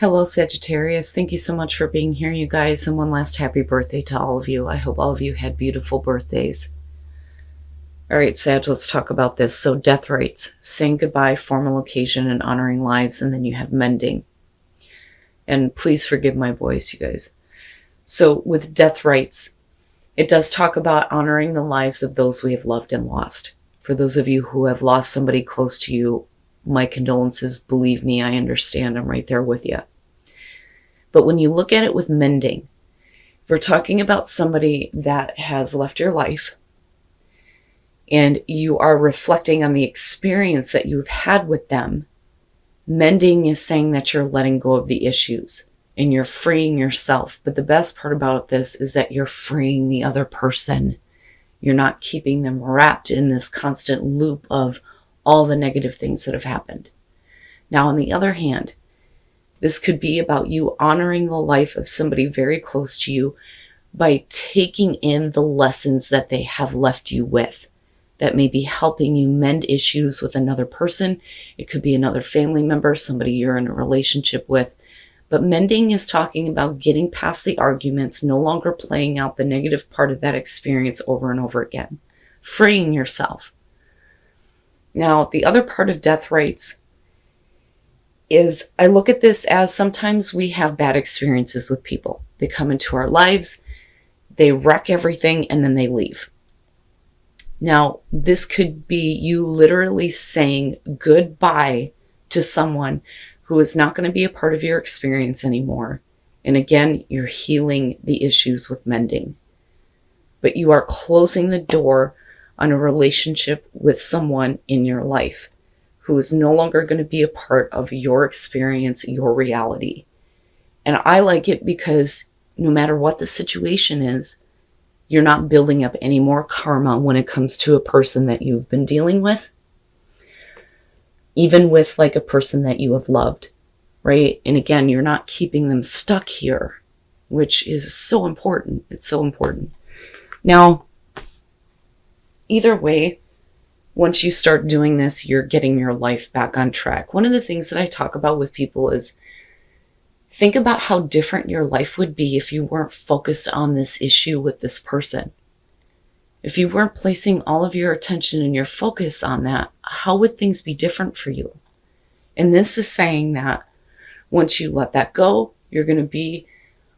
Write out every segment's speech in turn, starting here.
Hello, Sagittarius. Thank you so much for being here, you guys. And one last happy birthday to all of you. I hope all of you had beautiful birthdays. All right, Sag, let's talk about this. So death rites, saying goodbye, formal occasion, and honoring lives. And then you have mending. And please forgive my voice, you guys. So with death rites, it does talk about honoring the lives of those we have loved and lost. For those of you who have lost somebody close to you, my condolences. Believe me, I understand. I'm right there with you. But when you look at it with mending, if we're talking about somebody that has left your life and you are reflecting on the experience that you've had with them, mending is saying that you're letting go of the issues and you're freeing yourself. But the best part about this is that you're freeing the other person. You're not keeping them wrapped in this constant loop of all the negative things that have happened. Now, on the other hand, this could be about you honoring the life of somebody very close to you by taking in the lessons that they have left you with that may be helping you mend issues with another person. It could be another family member, somebody you're in a relationship with. But mending is talking about getting past the arguments, no longer playing out the negative part of that experience over and over again, freeing yourself. Now, the other part of death rites is I look at this as sometimes we have bad experiences with people. They come into our lives, they wreck everything, and then they leave. Now, this could be you literally saying goodbye to someone who is not going to be a part of your experience anymore. And again, you're healing the issues with mending. But you are closing the door on a relationship with someone in your life who is no longer going to be a part of your experience, your reality. And I like it because no matter what the situation is, you're not building up any more karma when it comes to a person that you've been dealing with, even with like a person that you have loved, right? And again, you're not keeping them stuck here, which is so important. It's so important. Now, either way, once you start doing this, you're getting your life back on track. One of the things that I talk about with people is think about how different your life would be if you weren't focused on this issue with this person. If you weren't placing all of your attention and your focus on that, how would things be different for you? And this is saying that once you let that go, you're going to be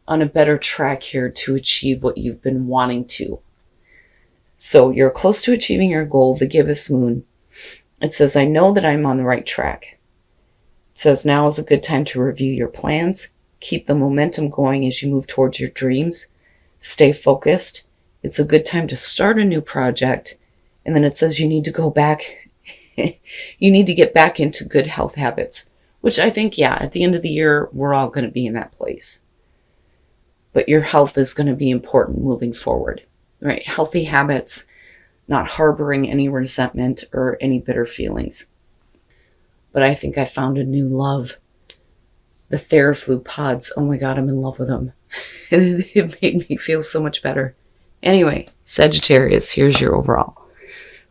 on a better track here to achieve what you've been wanting to. So you're close to achieving your goal, the gibbous moon. It says, I know that I'm on the right track. It says, now is a good time to review your plans. Keep the momentum going as you move towards your dreams. Stay focused. It's a good time to start a new project. And then it says you need to go back. You need to get back into good health habits, which I think, yeah, at the end of the year, we're all going to be in that place. But your health is going to be important moving forward. Right? Healthy habits, not harboring any resentment or any bitter feelings. But I think I found a new love. The Theraflu pods. Oh my God, I'm in love with them. It made me feel so much better. Anyway, Sagittarius, here's your overall.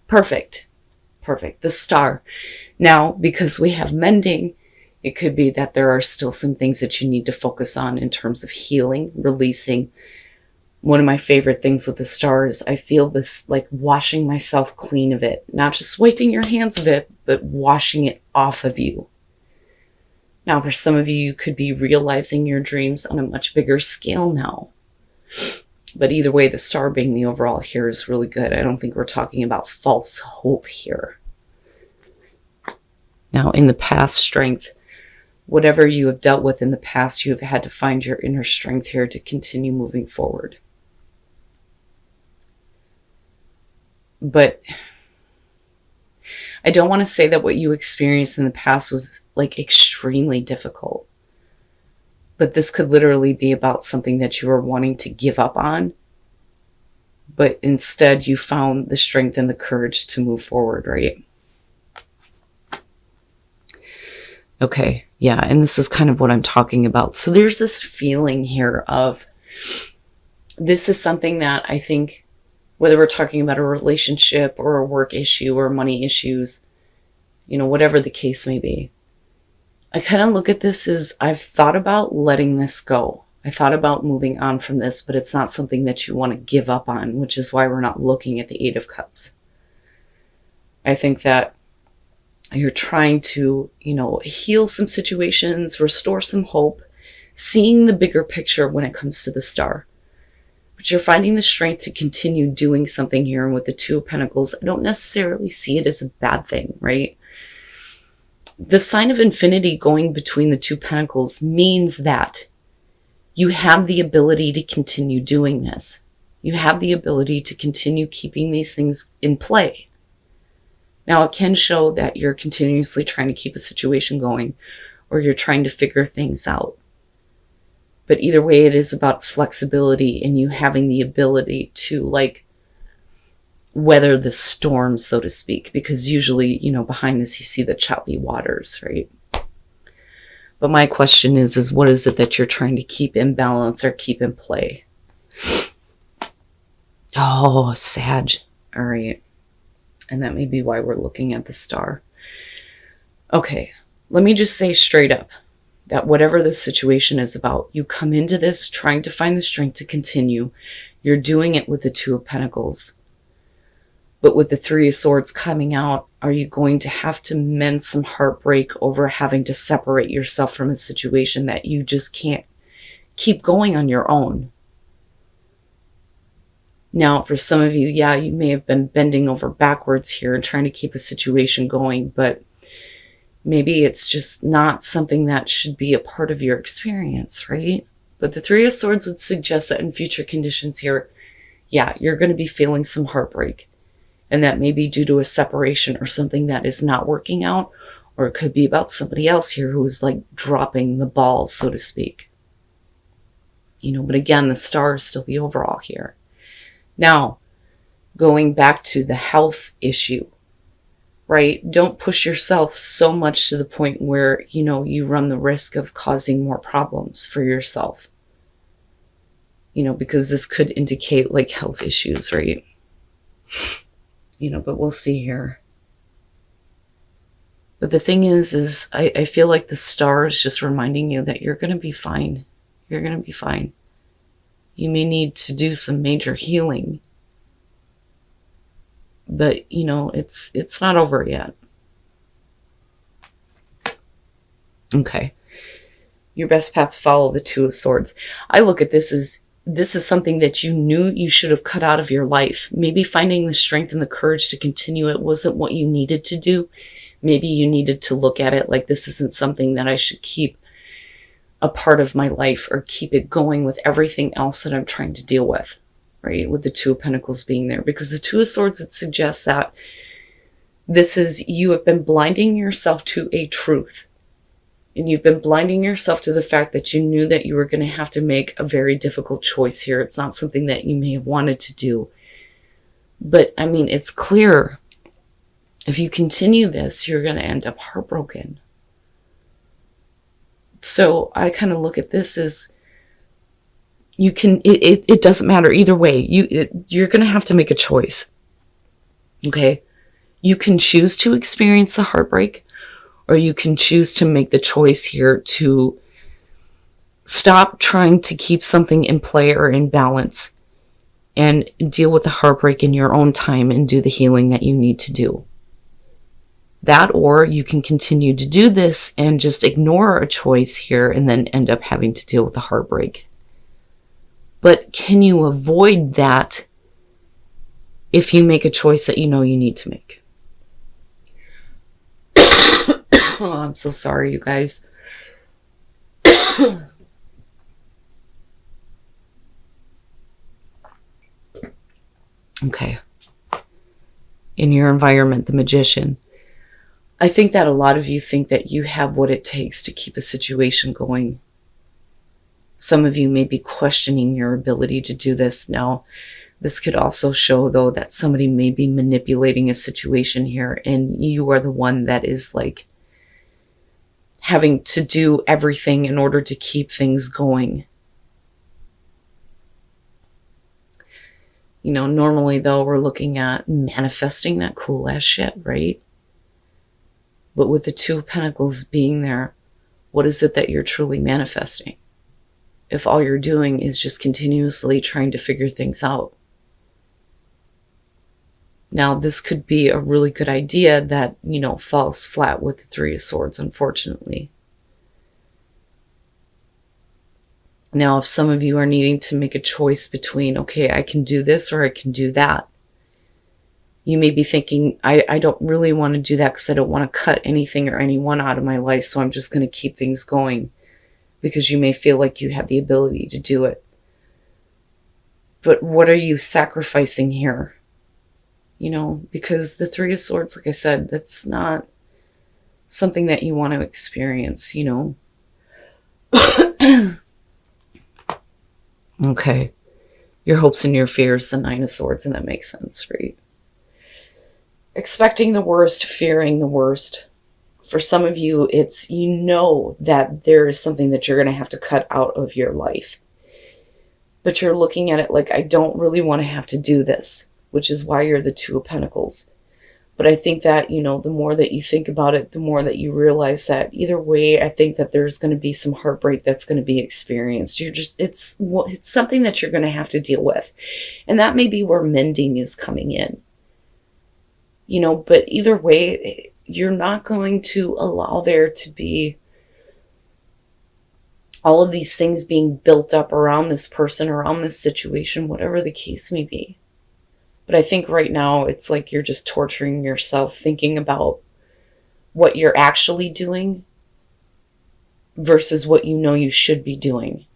Perfect. Perfect. The star. Now, because we have mending, it could be that there are still some things that you need to focus on in terms of healing, releasing. One of my favorite things with the star is I feel this like washing myself clean of it. Not just wiping your hands of it, but washing it off of you. Now, for some of you, you could be realizing your dreams on a much bigger scale now. But either way, the star being the overall here is really good. I don't think we're talking about false hope here. Now, in the past, strength. Whatever you have dealt with in the past, you have had to find your inner strength here to continue moving forward. But I don't want to say that what you experienced in the past was like extremely difficult. But this could literally be about something that you were wanting to give up on. But instead you found the strength and the courage to move forward, right? Okay, yeah, and this is kind of what I'm talking about. So there's this feeling here of this is something that I think, whether we're talking about a relationship or a work issue or money issues, you know, whatever the case may be, I kind of look at this as I've thought about letting this go. I thought about moving on from this, but it's not something that you want to give up on, which is why we're not looking at the Eight of Cups. I think that you're trying to, heal some situations, restore some hope, seeing the bigger picture when it comes to the Star. But you're finding the strength to continue doing something here. And with the Two of Pentacles, I don't necessarily see it as a bad thing, right? The sign of infinity going between the Two Pentacles means that you have the ability to continue doing this. You have the ability to continue keeping these things in play. Now, it can show that you're continuously trying to keep a situation going, or you're trying to figure things out. But either way, it is about flexibility and you having the ability to weather the storm, so to speak, because usually, behind this, you see the choppy waters, right? But my question is what is it that you're trying to keep in balance or keep in play? Oh, Sag. All right. And that may be why we're looking at the Star. Okay, let me just say straight up that whatever this situation is about, you come into this trying to find the strength to continue. You're doing it with the Two of Pentacles. But with the Three of Swords coming out, are you going to have to mend some heartbreak over having to separate yourself from a situation that you just can't keep going on your own? Now, for some of you, yeah, you may have been bending over backwards here and trying to keep a situation going, but maybe it's just not something that should be a part of your experience, right? But the Three of Swords would suggest that in future conditions here, yeah, you're going to be feeling some heartbreak. And that may be due to a separation or something that is not working out, or it could be about somebody else here who is dropping the ball, so to speak. But again, the Star is still the overall here. Now, going back to the health issue, right? Don't push yourself so much to the point where, you run the risk of causing more problems for yourself. Because this could indicate health issues, right? But we'll see here. But the thing is I feel like the Star is just reminding you that you're going to be fine. You're going to be fine. You may need to do some major healing. But, it's not over yet. Okay. Your best path to follow, the Two of Swords. I look at this as something that you knew you should have cut out of your life. Maybe finding the strength and the courage to continue it wasn't what you needed to do. Maybe you needed to look at it like this isn't something that I should keep a part of my life or keep it going with everything else that I'm trying to deal with, right? With the Two of Pentacles being there, because the Two of Swords would suggest that you have been blinding yourself to a truth, and you've been blinding yourself to the fact that you knew that you were going to have to make a very difficult choice here. It's not something that you may have wanted to do, but it's clear if you continue this, you're going to end up heartbroken. So I kind of look at this as it doesn't matter either way. You're going to have to make a choice. Okay. You can choose to experience the heartbreak, or you can choose to make the choice here to stop trying to keep something in play or in balance and deal with the heartbreak in your own time and do the healing that you need to do. That, or you can continue to do this and just ignore a choice here and then end up having to deal with the heartbreak. But can you avoid that if you make a choice that you know you need to make? Oh, I'm so sorry, you guys. Okay. In your environment, the Magician. I think that a lot of you think that you have what it takes to keep a situation going. Some of you may be questioning your ability to do this. Now, this could also show, though, that somebody may be manipulating a situation here, and you are the one that is having to do everything in order to keep things going. Normally, though, we're looking at manifesting that cool ass shit, right? But with the Two of Pentacles being there, What is it that you're truly manifesting? If all you're doing is just continuously trying to figure things out. Now, this could be a really good idea that, falls flat with the Three of Swords, unfortunately. Now, if some of you are needing to make a choice between, okay, I can do this or I can do that, you may be thinking, I don't really want to do that because I don't want to cut anything or anyone out of my life, so I'm just going to keep things going, because you may feel like you have the ability to do it. But what are you sacrificing here? Because the Three of Swords, like I said, that's not something that you want to experience, Okay. Your hopes and your fears, the Nine of Swords, and that makes sense, right? Expecting the worst, fearing the worst. For some of you, it's, that there is something that you're going to have to cut out of your life. But you're looking at it like, I don't really want to have to do this, which is why you're the Two of Pentacles. But I think that, the more that you think about it, the more that you realize that either way, I think that there's going to be some heartbreak that's going to be experienced. It's something that you're going to have to deal with. And that may be where mending is coming in. But either way, you're not going to allow there to be all of these things being built up around this person, around this situation, whatever the case may be. But I think right now it's like you're just torturing yourself thinking about what you're actually doing versus what you should be doing.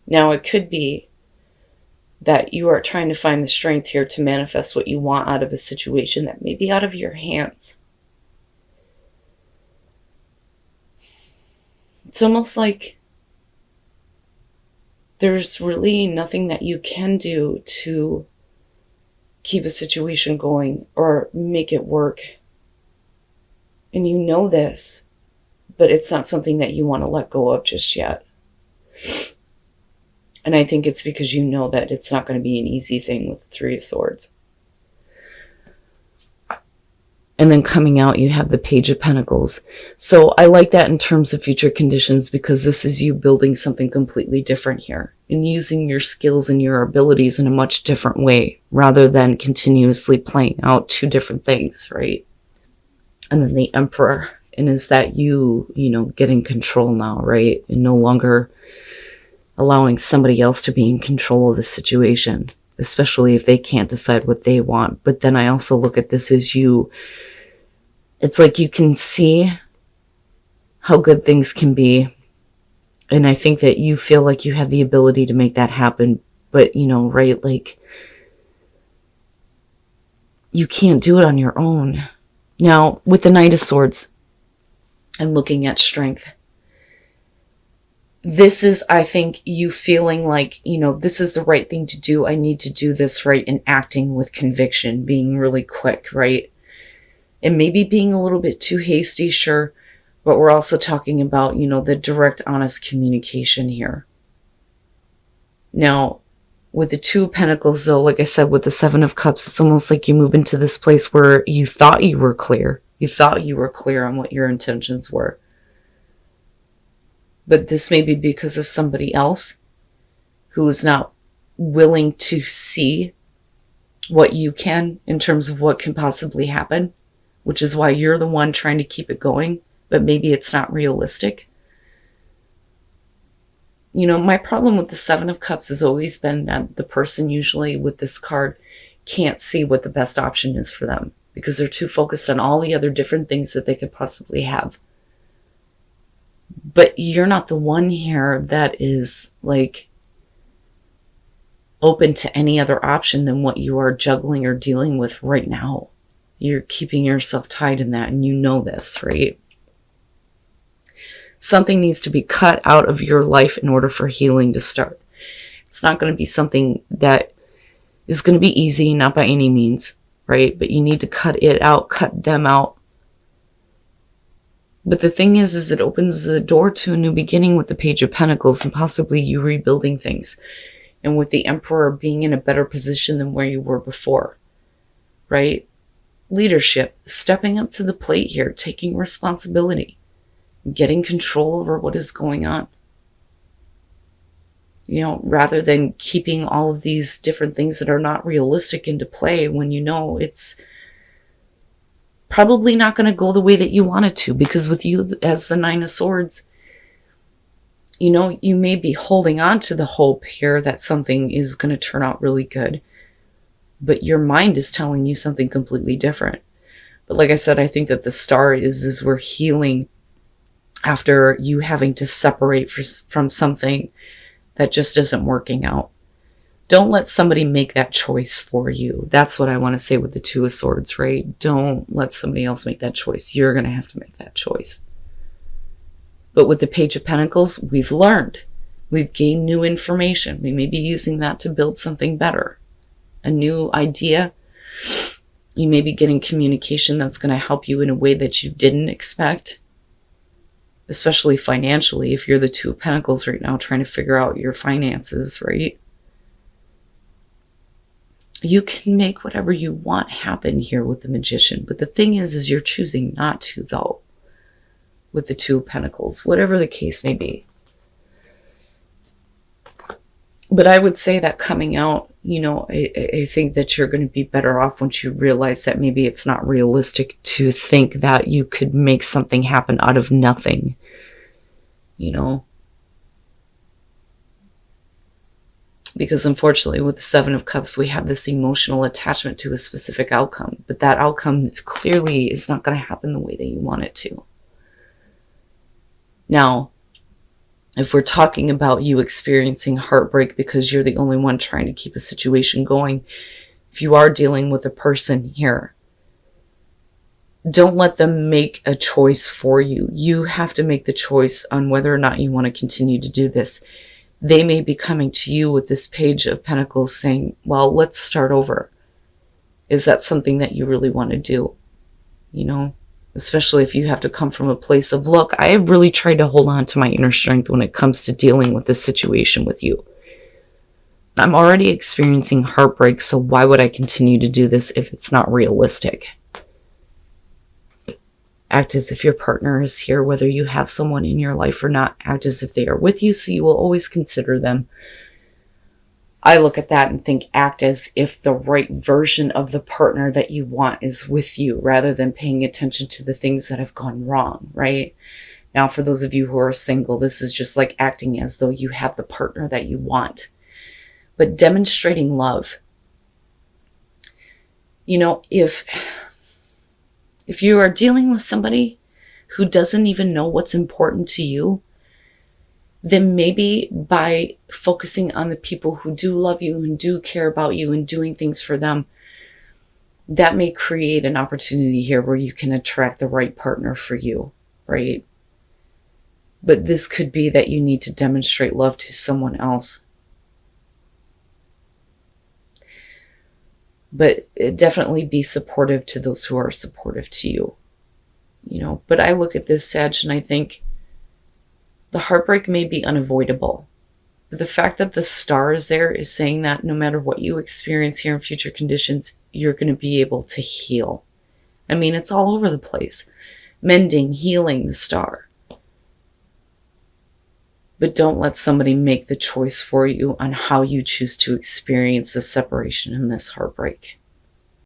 Now, it could be that you are trying to find the strength here to manifest what you want out of a situation that may be out of your hands. It's almost like there's really nothing that you can do to keep a situation going or make it work. And you know this, but it's not something that you want to let go of just yet. And I think it's because you know that it's not going to be an easy thing with the Three of Swords. And then coming out, you have the Page of Pentacles. So I like that in terms of future conditions, because this is you building something completely different here and using your skills and your abilities in a much different way rather than continuously playing out two different things, right? And then the Emperor, and is that you get in control now, right? And no longer allowing somebody else to be in control of the situation, especially if they can't decide what they want. But then I also look at this as it's like you can see how good things can be. And I think that you feel like you have the ability to make that happen. But, right, like you can't do it on your own. Now, with the Knight of Swords and looking at strength, this is, I think, you feeling like, this is the right thing to do. I need to do this right, and acting with conviction, being really quick, right? And maybe being a little bit too hasty, sure. But we're also talking about, the direct, honest communication here. Now, with the Two of Pentacles, though, like I said, with the Seven of Cups, it's almost like you move into this place where you thought you were clear. You thought you were clear on what your intentions were. But this may be because of somebody else who is not willing to see what you can in terms of what can possibly happen, which is why you're the one trying to keep it going, but maybe it's not realistic. My problem with the Seven of Cups has always been that the person usually with this card can't see what the best option is for them because they're too focused on all the other different things that they could possibly have. But you're not the one here that is like open to any other option than what you are juggling or dealing with right now. You're keeping yourself tied in that, and you know this, right? Something needs to be cut out of your life in order for healing to start. It's not going to be something that is going to be easy, not by any means, right? But you need to cut it out, cut them out. But the thing is it opens the door to a new beginning with the Page of Pentacles and possibly you rebuilding things. And with the Emperor being in a better position than where you were before, right? Leadership, stepping up to the plate here, taking responsibility. getting control over what is going on. You know, rather than keeping all of these different things that are not realistic into play when you know it's probably not going to go the way that you want it to. Because with you as the Nine of Swords, you know, you may be holding on to the hope here that something is going to turn out really good, but your mind is telling you something completely different. But like I said, I think that the star is we're healing after you having to separate from something that just isn't working out. Don't let somebody make that choice for you. That's what I want to say with the Two of Swords, right? Don't let somebody else make that choice. You're going to have to make that choice. But with the Page of Pentacles, we've learned. We've gained new information. We may be using that to build something better. A new idea. You may be getting communication that's going to help you in a way that you didn't expect. Especially financially, if you're the Two of Pentacles right now trying to figure out your finances, right? You can make whatever you want happen here with the Magician. But the thing is you're choosing not to, though, with the Two of Pentacles, whatever the case may be. But I would say that coming out, you know, I think that you're going to be better off once you realize that maybe it's not realistic to think that you could make something happen out of nothing, you know. Because unfortunately with the Seven of Cups, we have this emotional attachment to a specific outcome. But that outcome clearly is not going to happen the way that you want it to. Now, if we're talking about you experiencing heartbreak because you're the only one trying to keep a situation going, if you are dealing with a person here, don't let them make a choice for you. You have to make the choice on whether or not you want to continue to do this. They may be coming to you with this Page of Pentacles saying, well, let's start over. Is that something that you really want to do? You know? Especially if you have to come from a place of, look, I have really tried to hold on to my inner strength when it comes to dealing with this situation with you. I'm already experiencing heartbreak, so why would I continue to do this if it's not realistic? Act as if your partner is here, whether you have someone in your life or not. Act as if they are with you, so you will always consider them. I look at that and think, act as if the right version of the partner that you want is with you, rather than paying attention to the things that have gone wrong, right? Now, for those of you who are single, this is just like acting as though you have the partner that you want. But demonstrating love. You know, if you are dealing with somebody who doesn't even know what's important to you, then maybe by focusing on the people who do love you and do care about you and doing things for them, that may create an opportunity here where you can attract the right partner for you, right? But this could be that you need to demonstrate love to someone else. But definitely be supportive to those who are supportive to you, you know. But I look at this, Sag, and I think the heartbreak may be unavoidable. But the fact that the star is there is saying that no matter what you experience here in future conditions, you're going to be able to heal. I mean, it's all over the place. Mending, healing, the star. But don't let somebody make the choice for you on how you choose to experience this separation and this heartbreak.